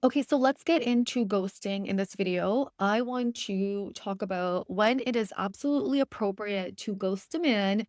Okay, so let's get into ghosting in this video. I want to talk about when it is absolutely appropriate to ghost a man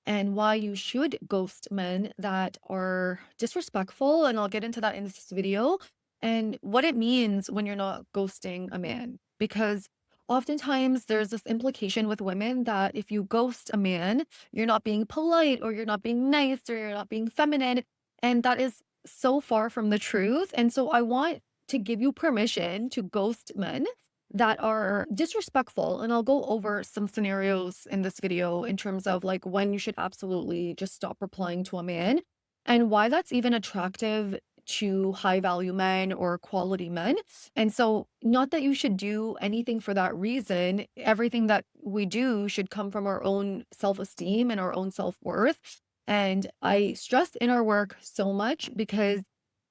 and why you should ghost men that are disrespectful. And I'll get into that in this video and what it means when you're not ghosting a man. Because oftentimes there's this implication with women that if you ghost a man, you're not being polite or you're not being nice or you're not being feminine. And that is so far from the truth. And so I want to give you permission to ghost men that are disrespectful. And I'll go over some scenarios in this video in terms of like when you should absolutely just stop replying to a man and why that's even attractive to high value men or quality men. And so, not that you should do anything for that reason. Everything that we do should come from our own self esteem and our own self worth. And I stress inner work so much because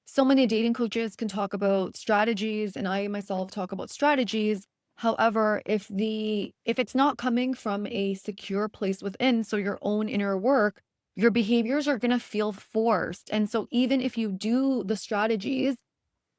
so many dating coaches can talk about strategies and I myself talk about strategies. However, if it's not coming from a secure place within, so your own inner work, your behaviors are going to feel forced. And so even if you do the strategies,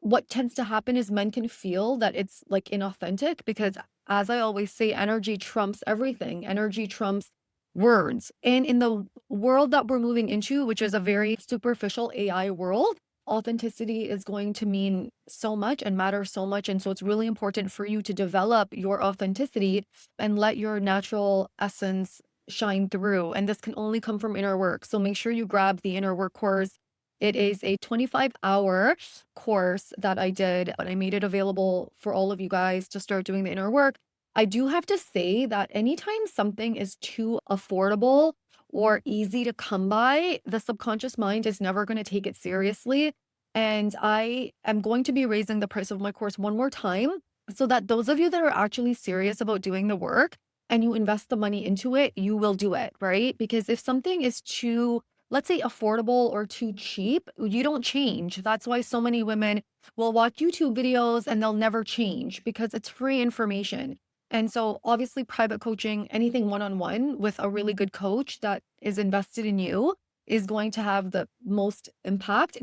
what tends to happen is men can feel that it's like inauthentic because as I always say, energy trumps everything. Energy trumps words. And in the world that we're moving into, which is a very superficial AI world, authenticity is going to mean so much and matter so much. And so it's really important for you to develop your authenticity and let your natural essence shine through. And this can only come from inner work. So make sure you grab the inner work course. It is a 25-hour course that I did, but I made it available for all of you guys to start doing the inner work. I do have to say that anytime something is too affordable or easy to come by, the subconscious mind is never going to take it seriously. And I am going to be raising the price of my course one more time so that those of you that are actually serious about doing the work and you invest the money into it, you will do it, right? Because if something is too, let's say, affordable or too cheap, you don't change. That's why so many women will watch YouTube videos and they'll never change because it's free information. And so, obviously, private coaching, anything one on one with a really good coach that is invested in you is going to have the most impact.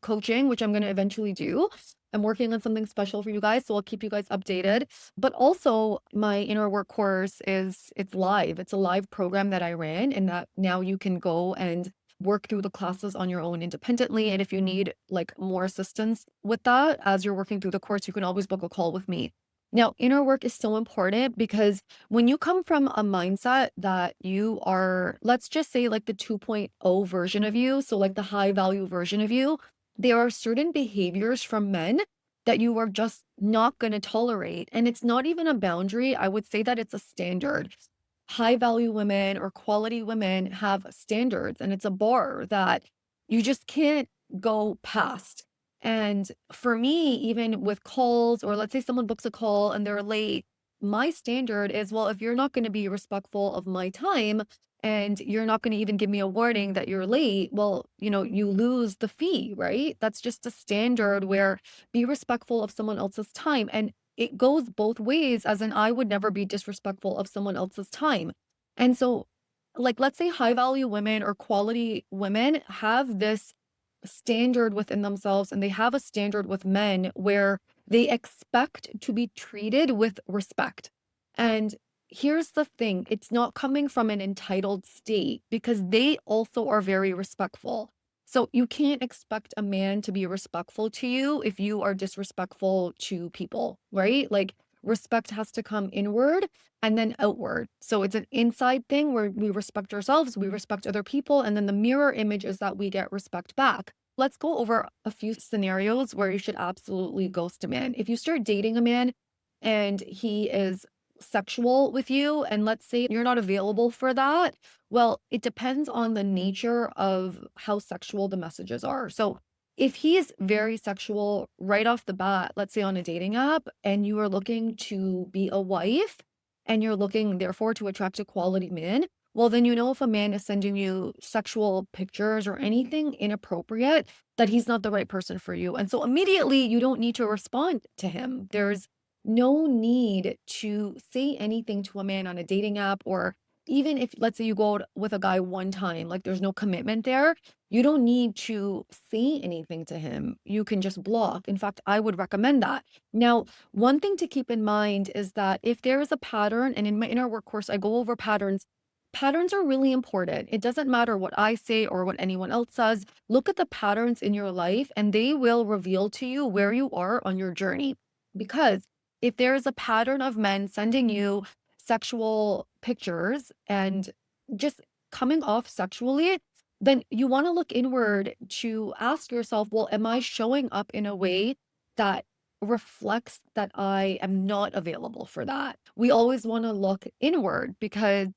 Coaching, which I'm going to eventually do. I'm working on something special for you guys, so I'll keep you guys updated. But also, my inner work course it's live. It's a live program that I ran, and that now you can go and work through the classes on your own independently. And if you need like more assistance with that as you're working through the course, you can always book a call with me. Now, inner work is so important because when you come from a mindset that you are, let's just say like the 2.0 version of you, so like the high value version of you, there are certain behaviors from men that you are just not going to tolerate. And it's not even a boundary. I would say that it's a standard. High value women or quality women have standards, and it's a bar that you just can't go past. And for me, even with calls, or let's say someone books a call and they're late, my standard is, well, if you're not going to be respectful of my time and you're not going to even give me a warning that you're late, well, you lose the fee, right? That's just a standard where be respectful of someone else's time. And it goes both ways, as in, I would never be disrespectful of someone else's time. And so, like, let's say high value women or quality women have this standard within themselves and they have a standard with men where they expect to be treated with respect. And here's the thing, it's not coming from an entitled state because they also are very respectful. So you can't expect a man to be respectful to you if you are disrespectful to people, right? Like respect has to come inward and then outward. So it's an inside thing where we respect ourselves, we respect other people, and then the mirror image is that we get respect back. Let's go over a few scenarios where you should absolutely ghost a man. If you start dating a man and he is sexual with you, and let's say you're not available for that, well, it depends on the nature of how sexual the messages are. So if he is very sexual right off the bat, let's say on a dating app, and you are looking to be a wife and you're looking therefore to attract a quality man, well, then if a man is sending you sexual pictures or anything inappropriate, that he's not the right person for you. And so immediately you don't need to respond to him. There's no need to say anything to a man on a dating app, or even if, let's say, you go out with a guy one time, like there's no commitment there. You don't need to say anything to him. You can just block. In fact, I would recommend that. Now, one thing to keep in mind is that if there is a pattern, and in our work course, I go over patterns. Patterns are really important. It doesn't matter what I say or what anyone else says. Look at the patterns in your life, and they will reveal to you where you are on your journey. Because if there is a pattern of men sending you sexual pictures and just coming off sexually, then you want to look inward to ask yourself, well, am I showing up in a way that reflects that I am not available for that? We always want to look inward because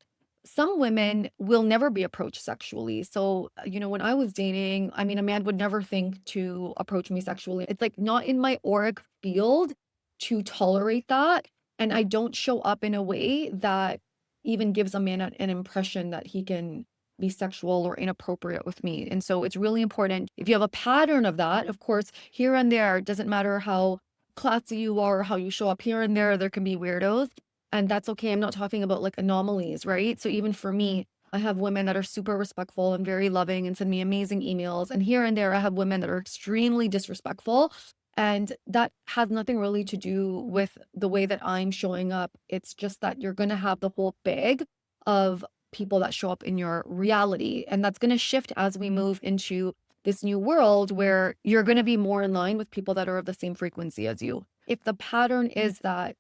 some women will never be approached sexually. So, when I was dating, I mean, a man would never think to approach me sexually. It's like not in my auric field to tolerate that. And I don't show up in a way that even gives a man an impression that he can be sexual or inappropriate with me. And so it's really important. If you have a pattern of that, of course, here and there, it doesn't matter how classy you are, how you show up here and there can be weirdos. And that's okay. I'm not talking about like anomalies, right? So even for me, I have women that are super respectful and very loving and send me amazing emails. And here and there, I have women that are extremely disrespectful. And that has nothing really to do with the way that I'm showing up. It's just that you're going to have the whole bag of people that show up in your reality. And that's going to shift as we move into this new world where you're going to be more in line with people that are of the same frequency as you. If the pattern is that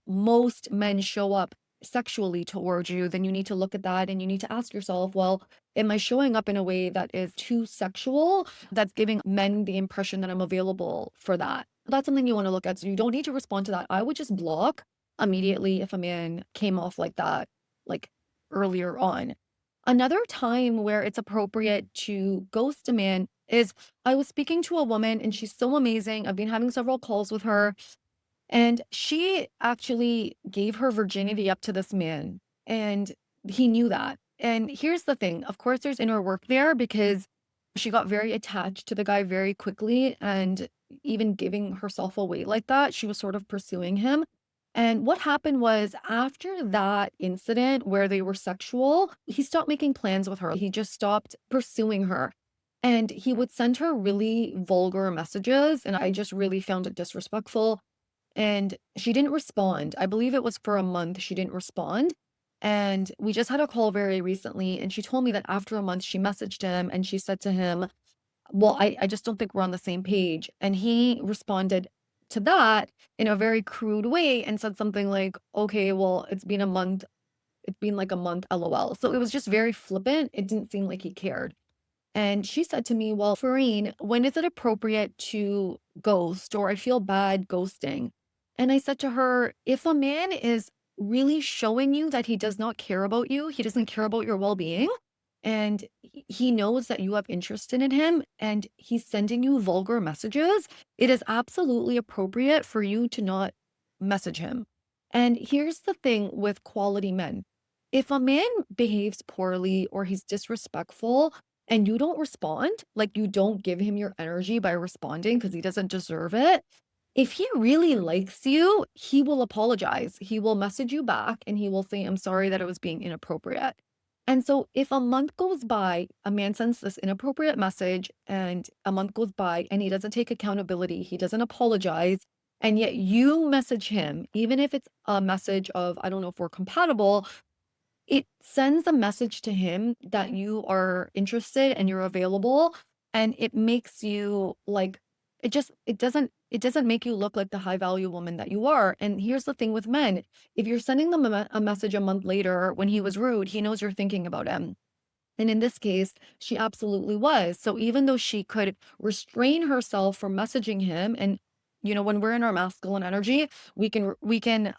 most men show up sexually towards you, then you need to look at that and you need to ask yourself, well, am I showing up in a way that is too sexual, that's giving men the impression that I'm available for that? That's something you want to look at. So you don't need to respond to that. I would just block immediately if a man came off like that, like earlier on. Another time where it's appropriate to ghost a man is I was speaking to a woman and she's so amazing. I've been having several calls with her. And she actually gave her virginity up to this man, and he knew that. And here's the thing, of course, there's inner work there because she got very attached to the guy very quickly and even giving herself away like that, she was sort of pursuing him. And what happened was after that incident where they were sexual, he stopped making plans with her. He just stopped pursuing her. And he would send her really vulgar messages, and I just really found it disrespectful and she didn't respond. I believe it was for a month she didn't respond. And we just had a call very recently, and she told me that after a month, she messaged him and she said to him, well, I just don't think we're on the same page. And he responded to that in a very crude way and said something like, okay, well, it's been a month. It's been like a month, lol. So it was just very flippant. It didn't seem like he cared. And she said to me, well, Fareen, when is it appropriate to ghost or I feel bad ghosting? And I said to her, if a man is really showing you that he does not care about you, he doesn't care about your well being, and he knows that you have interest in him and he's sending you vulgar messages, it is absolutely appropriate for you to not message him. And here's the thing with quality men, if a man behaves poorly or he's disrespectful, and you don't respond, like you don't give him your energy by responding because he doesn't deserve it. If he really likes you, he will apologize. He will message you back and he will say, I'm sorry that it was being inappropriate. And so if a month goes by, a man sends this inappropriate message and a month goes by and he doesn't take accountability, he doesn't apologize, and yet you message him, even if it's a message of, I don't know if we're compatible, it sends a message to him that you are interested and you're available, and it makes you like it doesn't make you look like the high value woman that you are. And here's the thing with men, if you're sending them a message a month later when he was rude, he knows you're thinking about him. And in this case, she absolutely was. So even though she could restrain herself from messaging him, and when we're in our masculine energy, we can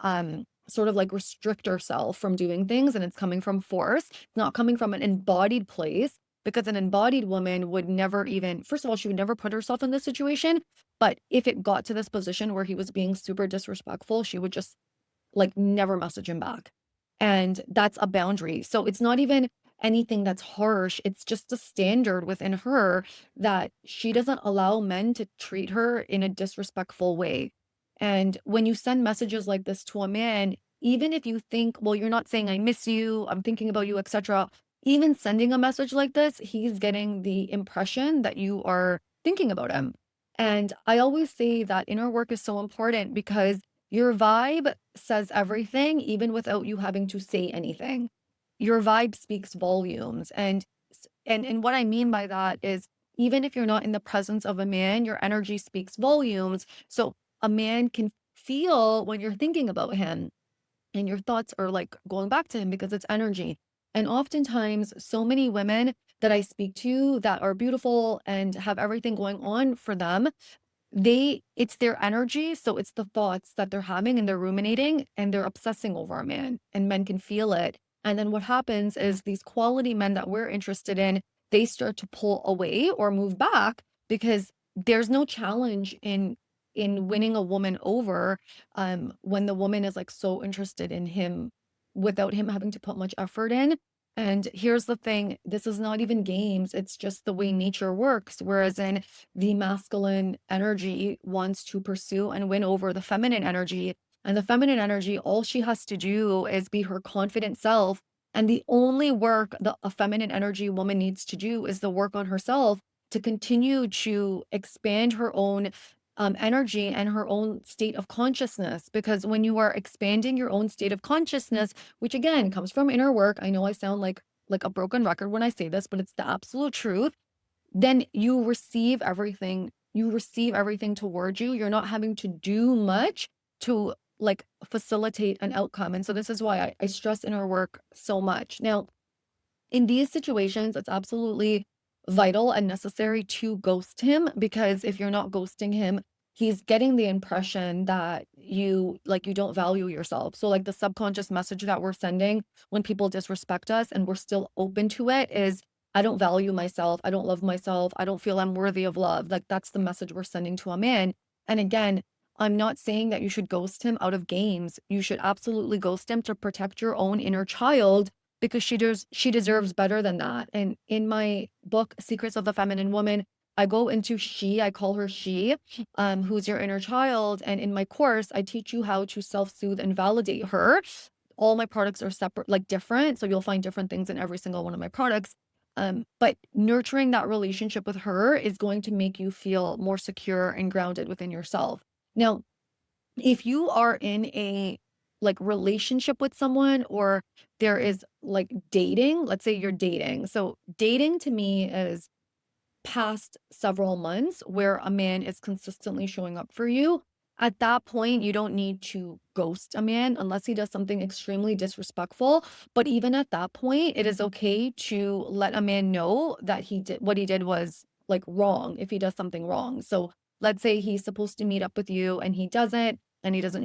sort of like restrict ourselves from doing things, and it's coming from force. It's not coming from an embodied place, because an embodied woman would never even, first of all, she would never put herself in this situation. But if it got to this position where he was being super disrespectful, she would just like never message him back. And that's a boundary. So it's not even anything that's harsh. It's just a standard within her that she doesn't allow men to treat her in a disrespectful way. And when you send messages like this to a man, even if you think, well, you're not saying I miss you, I'm thinking about you, etc. even sending a message like this, he's getting the impression that you are thinking about him. And I always say that inner work is so important because your vibe says everything, even without you having to say anything. Your vibe speaks volumes. And what I mean by that is even if you're not in the presence of a man, your energy speaks volumes. So a man can feel when you're thinking about him and your thoughts are like going back to him because it's energy. And oftentimes, so many women that I speak to that are beautiful and have everything going on for them, it's their energy, so it's the thoughts that they're having and they're ruminating and they're obsessing over a man, and men can feel it. And then what happens is these quality men that we're interested in, they start to pull away or move back because there's no challenge in winning a woman over when the woman is like so interested in him without him having to put much effort in. And here's the thing, this is not even games, it's just the way nature works. Whereas in the masculine energy wants to pursue and win over the feminine energy. And the feminine energy, all she has to do is be her confident self. And the only work that a feminine energy woman needs to do is the work on herself to continue to expand her own energy and her own state of consciousness. Because when you are expanding your own state of consciousness, which again comes from inner work, I know I sound like a broken record when I say this, but it's the absolute truth, then you receive everything towards you. You're not having to do much to like facilitate an outcome. And so this is why I stress inner work so much. Now, in these situations, it's absolutely vital and necessary to ghost him because if you're not ghosting him, he's getting the impression that you don't value yourself. So like the subconscious message that we're sending when people disrespect us and we're still open to it is I don't value myself, I don't love myself, I don't feel I'm worthy of love. Like that's the message we're sending to a man. And again, I'm not saying that you should ghost him out of games. You should absolutely ghost him to protect your own inner child because she deserves better than that. And in my book, Secrets of the Feminine Woman, I go into she, I call her she, who's your inner child. And in my course, I teach you how to self-soothe and validate her. All my products are separate, like different. So you'll find different things in every single one of my products. But nurturing that relationship with her is going to make you feel more secure and grounded within yourself. Now, if you are in a like relationship with someone or there is like dating, let's say you're dating. So dating to me is past several months where a man is consistently showing up for you. At that point, you don't need to ghost a man unless he does something extremely disrespectful. But even at that point, it is okay to let a man know that what he did was like wrong if he does something wrong. So let's say he's supposed to meet up with you and he doesn't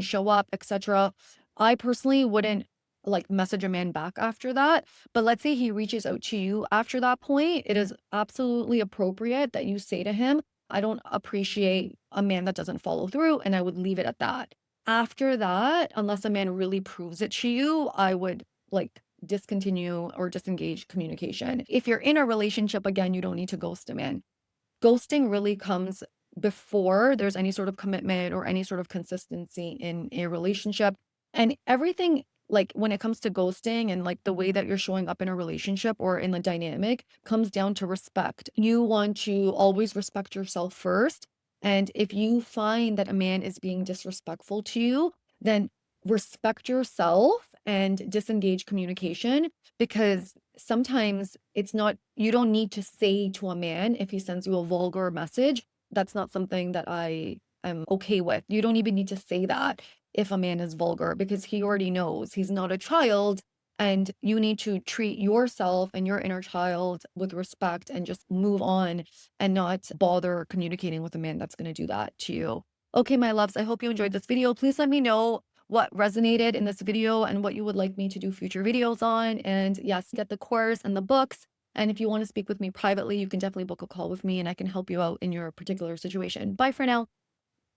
show up, etc. I personally wouldn't like message a man back after that. But let's say he reaches out to you after that point, it is absolutely appropriate that you say to him, I don't appreciate a man that doesn't follow through, and I would leave it at that. After that, unless a man really proves it to you, I would like discontinue or disengage communication. If you're in a relationship, again, you don't need to ghost a man. Ghosting really comes before there's any sort of commitment or any sort of consistency in a relationship. And everything, like when it comes to ghosting and like the way that you're showing up in a relationship or in the dynamic, comes down to respect. You want to always respect yourself first. And if you find that a man is being disrespectful to you, then respect yourself and disengage communication because sometimes it's not, you don't need to say to a man if he sends you a vulgar message. That's not something that I am okay with. You don't even need to say that if a man is vulgar because he already knows he's not a child, and you need to treat yourself and your inner child with respect and just move on and not bother communicating with a man that's going to do that to you. Okay, my loves, I hope you enjoyed this video. Please let me know what resonated in this video and what you would like me to do future videos on. And yes, get the course and the books. And if you want to speak with me privately, you can definitely book a call with me and I can help you out in your particular situation. Bye for now.